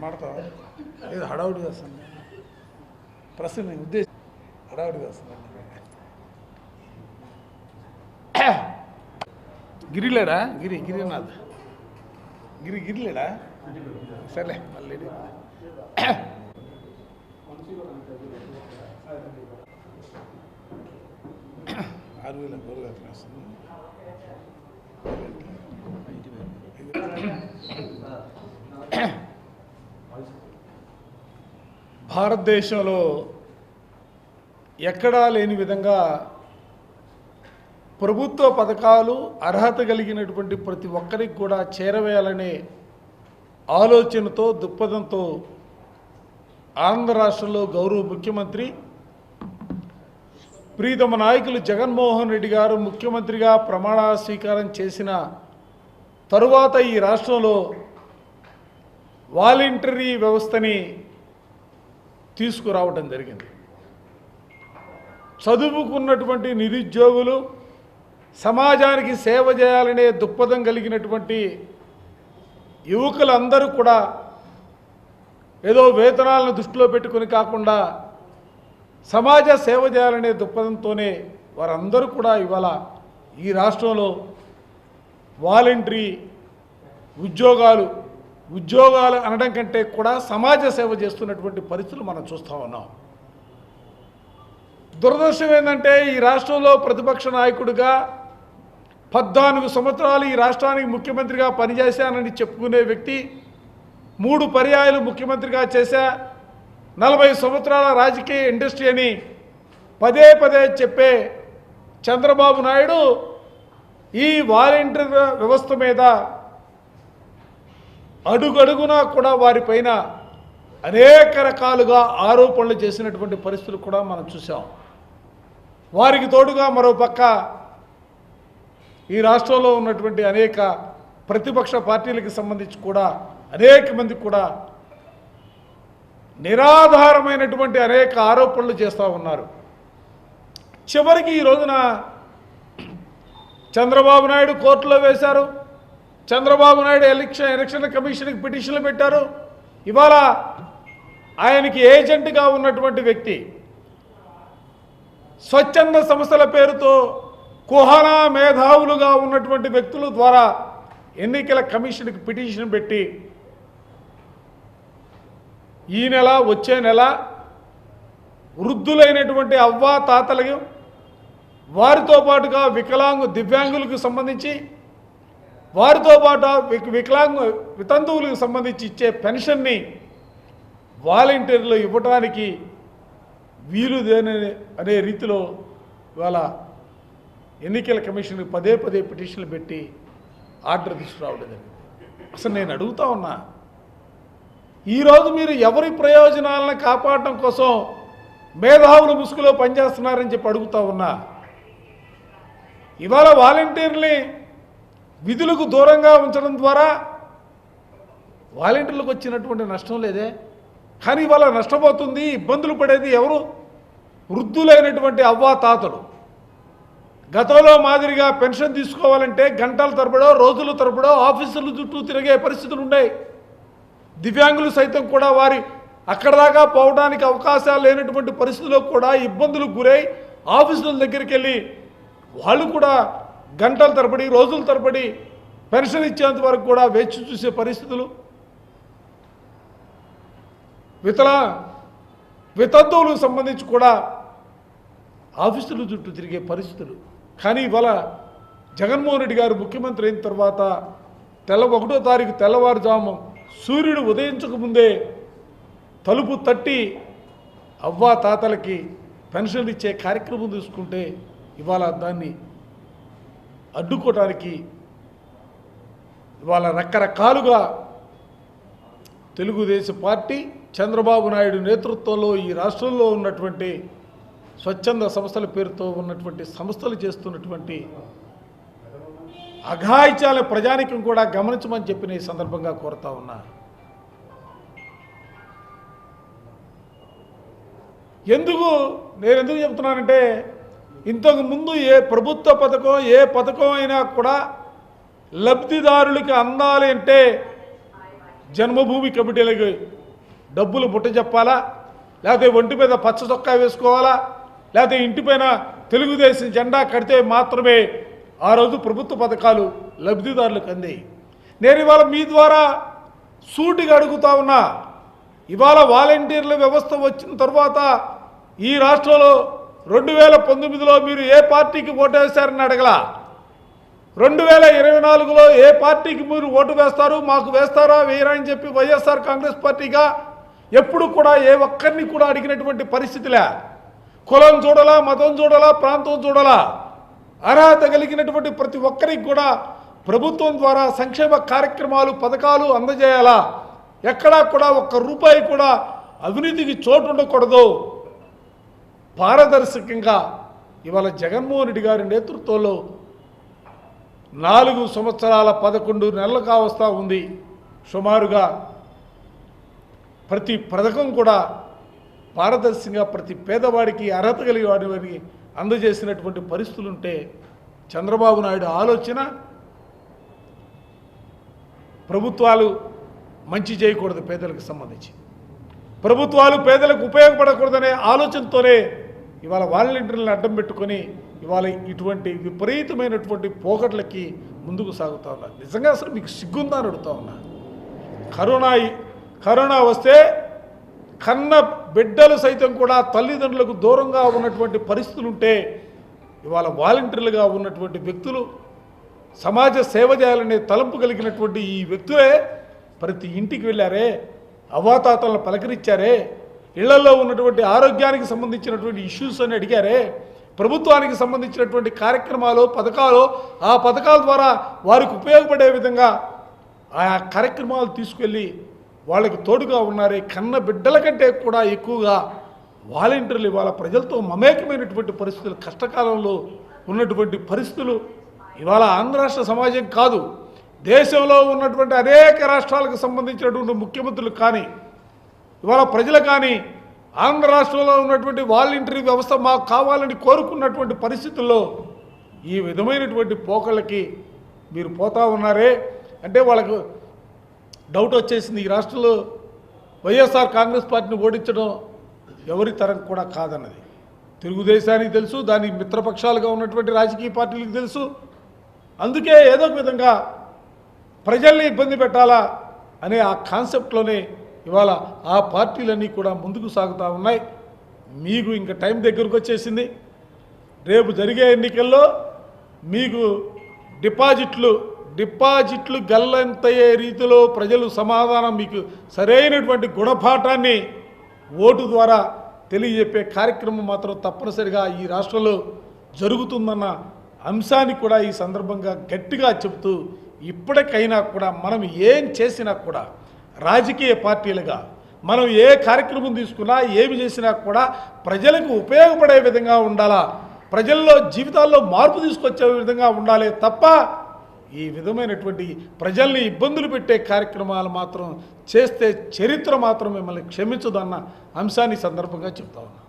మాడతా ఏదో హడావుడి చేస్తాను ప్రశ్న ఉద్దేశం హడావుడి చేస్తాను గిరిలేడా గిరినాథ్ గిరిలేడా సర్లే మళ్ళీ 6,000 గోరుగా వస్తుంది. భారతదేశంలో ఎక్కడా లేని విధంగా ప్రభుత్వ పథకాలు అర్హత కలిగినటువంటి ప్రతి ఒక్కరికి కూడా చేరవేయాలనే ఆలోచనతో దృక్పథంతో ఆంధ్ర రాష్ట్రంలో గౌరవ ముఖ్యమంత్రి ప్రీతమ నాయకులు జగన్మోహన్ రెడ్డి గారు ముఖ్యమంత్రిగా ప్రమాణ స్వీకారం చేసిన తరువాత ఈ రాష్ట్రంలో వాలంటరీ వ్యవస్థని తీసుకురావడం జరిగింది. చదువుకున్నటువంటి నిరుద్యోగులు సమాజానికి సేవ చేయాలనే దృక్పథం కలిగినటువంటి యువకులందరూ కూడా ఏదో వేతనాలను దృష్టిలో పెట్టుకుని కాకుండా సమాజ సేవ చేయాలనే దృక్పథంతోనే వారందరూ కూడా ఇవాళ ఈ రాష్ట్రంలో వాలంటరీ ఉద్యోగాలు అనడం కంటే కూడా సమాజ సేవ చేస్తున్నటువంటి పరిస్థితులు మనం చూస్తూ ఉన్నాం. దురదృష్టం ఏంటంటే ఈ రాష్ట్రంలో ప్రతిపక్ష నాయకుడిగా 14 సంవత్సరాలు ఈ రాష్ట్రానికి ముఖ్యమంత్రిగా పనిచేశానని చెప్పుకునే వ్యక్తి 3 పర్యాయాలు ముఖ్యమంత్రిగా చేశా 40 సంవత్సరాల రాజకీయ ఇండస్ట్రీ అని పదే చెప్పే చంద్రబాబు నాయుడు ఈ వాలంటీర్ వ్యవస్థ మీద అడుగడుగునా కూడా వారిపైన అనేక రకాలుగా ఆరోపణలు చేసినటువంటి పరిస్థితులు కూడా మనం చూసాం. వారికి తోడుగా మరో పక్క ఈ రాష్ట్రంలో ఉన్నటువంటి అనేక ప్రతిపక్ష పార్టీలకు సంబంధించి కూడా అనేక మంది కూడా నిరాధారమైనటువంటి అనేక ఆరోపణలు చేస్తూ ఉన్నారు. చివరికి ఈ రోజున చంద్రబాబు నాయుడు కోర్టులో వేశారు. చంద్రబాబు నాయుడు ఎలక్షన్ కమిషన్కి పిటిషన్లు పెట్టారు. ఇవాళ ఆయనకి ఏజెంట్గా ఉన్నటువంటి వ్యక్తి స్వచ్ఛంద సంస్థల పేరుతో కుహనా మేధావులుగా ఉన్నటువంటి వ్యక్తుల ద్వారా ఎన్నికల కమిషన్కి పిటిషన్ పెట్టి ఈ నెల వచ్చే నెల వృద్ధులైనటువంటి అవ్వా తాతలకు వారితో పాటుగా దివ్యాంగులకు సంబంధించి వారితో పాటు వితంతువులకు సంబంధించి ఇచ్చే పెన్షన్ని వాలంటీర్లు ఇవ్వడానికి వీలుదేని అనే రీతిలో ఇవాళ ఎన్నికల కమిషన్కి పదే పిటిషన్లు పెట్టి ఆర్డర్ తీసుకురావడం జరిగింది. అసలు నేను అడుగుతా ఉన్నా, ఈరోజు మీరు ఎవరి ప్రయోజనాలను కాపాడటం కోసం మేధావుల ముసుగులో పనిచేస్తున్నారని చెప్పి అడుగుతా ఉన్నా. ఇవాళ వాలంటీర్ని విధులకు దూరంగా ఉంచడం ద్వారా వాలంటీర్లకు వచ్చినటువంటి నష్టం లేదే, కానీ ఇవాళ నష్టపోతుంది ఇబ్బందులు పడేది ఎవరు? వృద్ధులైనటువంటి అవ్వా తాతలు. గతంలో మాదిరిగా పెన్షన్ తీసుకోవాలంటే గంటల తరబడో రోజుల తరబడో ఆఫీసుల చుట్టూ తిరిగే పరిస్థితులు ఉన్నాయి. దివ్యాంగులు సైతం కూడా వారి అక్కడ దాకా పోవడానికి అవకాశాలు లేనటువంటి పరిస్థితుల్లో కూడా ఇబ్బందులకు గురై ఆఫీసుల దగ్గరికి వెళ్ళి వాళ్ళు కూడా గంటల తరబడి రోజుల తరబడి పెన్షన్ ఇచ్చేంత వరకు కూడా వేచి చూసే పరిస్థితులు, వితంతువులకు సంబంధించి కూడా ఆఫీసుల చుట్టూ తిరిగే పరిస్థితులు. కానీ ఇవాళ జగన్మోహన్ రెడ్డి గారు ముఖ్యమంత్రి అయిన తర్వాత 1వ తారీఖు తెల్లవారుజాము సూర్యుడు ఉదయించకముందే తలుపు తట్టి అవ్వా తాతలకి పెన్షన్లు ఇచ్చే కార్యక్రమం తీసుకుంటే ఇవాళ దాన్ని అడ్డుకోవడానికి ఇవాళ రకరకాలుగా తెలుగుదేశం పార్టీ చంద్రబాబు నాయుడు నేతృత్వంలో ఈ రాష్ట్రంలో ఉన్నటువంటి స్వచ్ఛంద సంస్థల పేరుతో ఉన్నటువంటి సంస్థలు చేస్తున్నటువంటి అఘాయిత్యాల ప్రజానికం కూడా గమనించమని చెప్పిన ఈ సందర్భంగా కోరుతా ఉన్నా. నేను ఎందుకు చెప్తున్నానంటే, ఇంతకు ముందు ఏ ప్రభుత్వ పథకం ఏ పథకం అయినా కూడా లబ్ధిదారులకి అందాలి అంటే జన్మభూమి కమిటీలకి డబ్బులు ముట్ట చెప్పాలా, లేకపోతే ఒంటి మీద పచ్చ చొక్కా వేసుకోవాలా, లేకపోతే ఇంటిపైన తెలుగుదేశం జెండా కడితే మాత్రమే ఆ రోజు ప్రభుత్వ పథకాలు లబ్ధిదారులకు అందాయి. నేను ఇవాళ మీ ద్వారా సూటిగా అడుగుతా ఉన్నా, ఇవాళ వాలంటీర్ల వ్యవస్థ వచ్చిన తర్వాత ఈ రాష్ట్రంలో 2019లో మీరు ఏ పార్టీకి ఓటు వేశారని అడగలా. 2024లో ఏ పార్టీకి మీరు ఓటు వేస్తారు, మాకు వేస్తారా వేయరా అని చెప్పి వైఎస్ఆర్ కాంగ్రెస్ పార్టీగా ఎప్పుడు కూడా ఏ ఒక్కరిని కూడా అడిగినటువంటి పరిస్థితిలే. కులం చూడాలా, మతం చూడాలా, ప్రాంతం చూడాలా, అర్హత కలిగినటువంటి ప్రతి ఒక్కరికి కూడా ప్రభుత్వం ద్వారా సంక్షేమ కార్యక్రమాలు పథకాలు అందజేయాలా. ఎక్కడా కూడా ఒక్క రూపాయి కూడా అవినీతికి చోటు ఉండకూడదు. పారదర్శకంగా ఇవాళ జగన్మోహన్ రెడ్డి గారి నేతృత్వంలో 4 సంవత్సరాల 11 నెలలు కావస్తా ఉంది. సుమారుగా ప్రతి పథకం కూడా పారదర్శకంగా ప్రతి పేదవాడికి అర్హత కలిగిన వాడికి అందజేసినటువంటి పరిస్థితులు ఉంటే, చంద్రబాబు నాయుడు ఆలోచన ప్రభుత్వాలు మంచి చేయకూడదు, పేదలకు సంబంధించి ప్రభుత్వాలు పేదలకు ఉపయోగపడకూడదనే ఆలోచనతోనే ఇవాళ వాలంటీర్లను అడ్డం పెట్టుకొని ఇవాళ ఇటువంటి విపరీతమైనటువంటి పోకట్లకి ముందుకు సాగుతూ ఉన్నారు. నిజంగా అసలు మీకు సిగ్గుందా అని అడుగుతా ఉన్నా. కరోనా వస్తే కన్న బిడ్డలు సైతం కూడా తల్లిదండ్రులకు దూరంగా ఉన్నటువంటి పరిస్థితులు ఉంటే, ఇవాళ వాలంటీర్లుగా ఉన్నటువంటి వ్యక్తులు సమాజ సేవ చేయాలనే తలంపు కలిగినటువంటి ఈ వ్యక్తులే ప్రతి ఇంటికి వెళ్ళారే, అవాతాతలను పలకరించారే, ఇళ్లలో ఉన్నటువంటి ఆరోగ్యానికి సంబంధించినటువంటి ఇష్యూస్ అని అడిగారే, ప్రభుత్వానికి సంబంధించినటువంటి కార్యక్రమాలు పథకాలు ఆ పథకాల ద్వారా వారికి ఉపయోగపడే విధంగా ఆయా కార్యక్రమాలు తీసుకెళ్ళి వాళ్ళకి తోడుగా ఉన్నారే. కన్న బిడ్డల కంటే కూడా ఎక్కువగా వాలంటీర్లు ఇవాళ ప్రజలతో మమేకమైనటువంటి పరిస్థితులు, కష్టకాలంలో ఉన్నటువంటి పరిస్థితులు ఇవాళ ఆంధ్ర రాష్ట్ర సమాజం కాదు, దేశంలో ఉన్నటువంటి అనేక రాష్ట్రాలకు సంబంధించినటువంటి ముఖ్యమంత్రులు కానీ ఇవాళ ప్రజలు కానీ ఆంధ్ర రాష్ట్రంలో ఉన్నటువంటి వాలంటరీ వ్యవస్థ మాకు కావాలని కోరుకున్నటువంటి పరిస్థితుల్లో ఈ విధమైనటువంటి పోకళ్ళకి మీరు పోతా ఉన్నారే అంటే వాళ్ళకు డౌట్ వచ్చేసింది. ఈ రాష్ట్రంలో వైఎస్ఆర్ కాంగ్రెస్ పార్టీని ఓడించడం ఎవరి తరం కూడా కాదన్నది తెలుగుదేశానికి తెలుసు, దాని మిత్రపక్షాలుగా ఉన్నటువంటి రాజకీయ పార్టీలకు తెలుసు. అందుకే ఏదో ఒక విధంగా ప్రజల్ని ఇబ్బంది పెట్టాలా అనే ఆ కాన్సెప్ట్లోనే ఇవాళ ఆ పార్టీలన్నీ కూడా ముందుకు సాగుతూ ఉన్నాయి. మీకు ఇంకా టైం దగ్గరకు వచ్చేసింది. రేపు జరిగే ఎన్నికల్లో మీకు డిపాజిట్లు గల్లంతయ్యే రీతిలో ప్రజలు సమాధానం మీకు సరైనటువంటి గుణపాఠాన్ని ఓటు ద్వారా తెలియజెప్పే కార్యక్రమం మాత్రం తప్పనిసరిగా ఈ రాష్ట్రంలో జరుగుతుందన్న అంశాన్ని కూడా ఈ సందర్భంగా గట్టిగా చెబుతూ, ఇప్పటికైనా కూడా మనం ఏం చేసినా కూడా రాజకీయ పార్టీలుగా మనం ఏ కార్యక్రమం తీసుకున్నా ఏమి చేసినా కూడా ప్రజలకు ఉపయోగపడే విధంగా ఉండాలా, ప్రజల్లో జీవితాల్లో మార్పు తీసుకొచ్చే విధంగా ఉండాలి తప్ప ఈ విధమైనటువంటి ప్రజల్ని ఇబ్బందులు పెట్టే కార్యక్రమాలు మాత్రం చేస్తే చరిత్ర మాత్రం మిమ్మల్ని క్షమించదన్న అంశాన్ని సందర్భంగా చెప్తా ఉన్నా.